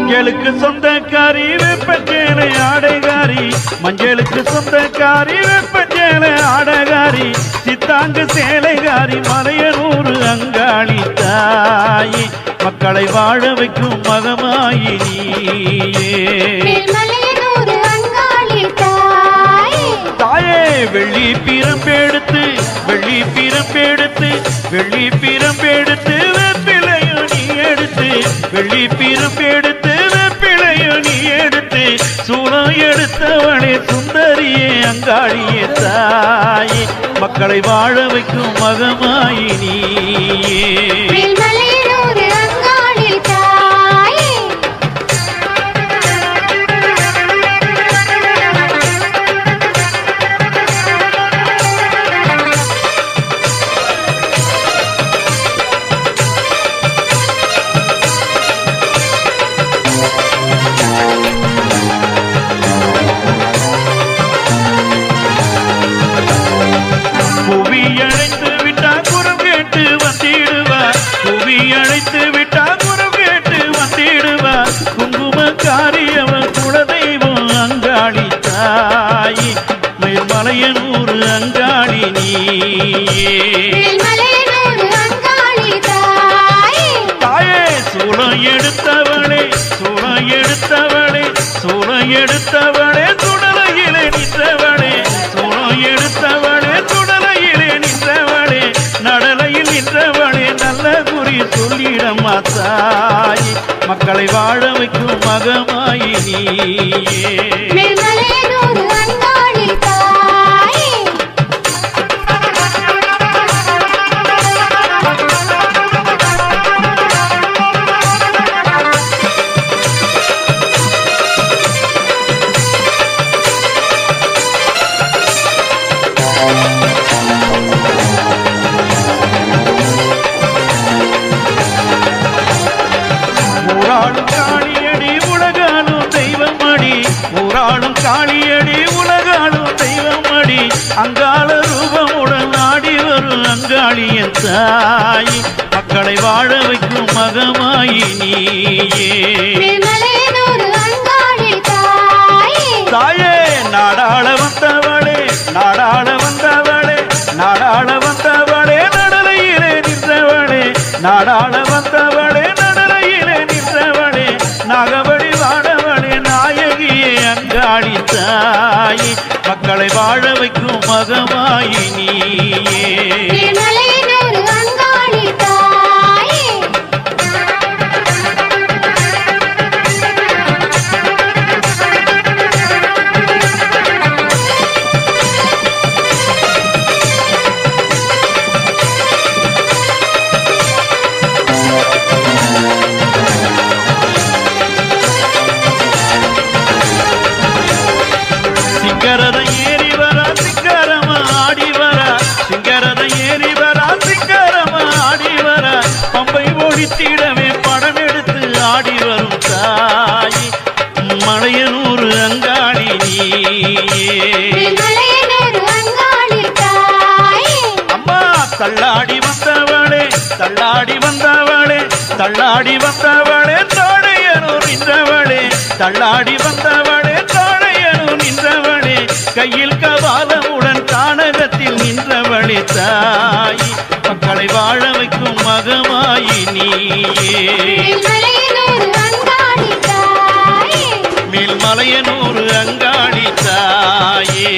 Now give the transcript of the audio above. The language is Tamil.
மஞ்சளுக்கு சொந்தக்காரி வெப்பஞ்சேலை ஆடைகாரி, மஞ்சளுக்கு சொந்தக்காரி வெப்பஞ்சேலை ஆடைகாரி, சித்தாங்கு சேலைகாரி மலையனூர் அங்காளி தாயி, மக்களை வாழ வைக்கும் மகமாயி நீயே. தாயே வெள்ளி பிரம்பெடுத்து வெள்ளி பிரம்பெடுத்து வெள்ளி பிரம்பெடுத்து வெப்பிலையும் நீ எடுத்து, வெள்ளி பிரம்பெடுத்து வெப்பிலையும் நீ எடுத்து, சூளம் எடுத்தவளே சுந்தரியே அங்காளியே தாயே, மக்களை வாழ வைக்கும் மகமாயி நீயே. மலையனூர் அங்காளி நீயே. தாயே சூளம் எடுத்தவளே சூளம் எடுத்தவளே சூளம் எடுத்தவளே சுடலையிலே நின்றவளே, சூளம் எடுத்தவளே சுடலையிலே நின்றவளே, நடலையில் நின்றவளே நல்ல குறி சொல்லிடம்மா தாயே, மக்களை வாழ வைக்கும் மகமாயி நீயே. காளியடி உலகாலும் தெய்வமடி, ஊராளும் காளியடி உலகாலும் தெய்வமடி, அங்காள ரூபமுடன் ஆடி வரும் அங்காளியன் தாயி, மக்களை வாழ வைக்கும் மகமாயி நீயே. தாயே நாடாள வந்தவளே நாடாள வந்தவளே நாடாள வந்தவளே, நடலையிலே நின்றவளே நாடாள வந்தவளே, நடலையிலே நின்றவளே, நாகவழி வாழவளே நாயகியே அங்காளி தாயி, மக்களை வாழ வைக்கும் மகமாயி நீயே. சிங்கரத ஏறி வரா சிங்கரமா ஆடி வரா, சிங்கரத ஏறி வரா சிங்கரமா ஆடி வரா, பம்பை ஒழித்திடவே படம் எடுத்து ஆடி வரும் தாயி, மலையனூர் அங்காளி நீயே. அம்மா தள்ளாடி வந்தவளே தள்ளாடி வந்தவளே தள்ளாடி வந்தவளே, தோடையனூர் நின்றவளே தள்ளாடி வந்தவளே, தோடையனூர் நின்றவளே, கையில் கபாலமுடன் கானகத்தில் நின்றவளே தாயி, மக்களை வாழ வைக்கும் மகமாயி நீயே. மேல்மலையனூர் அங்காளி தாயே.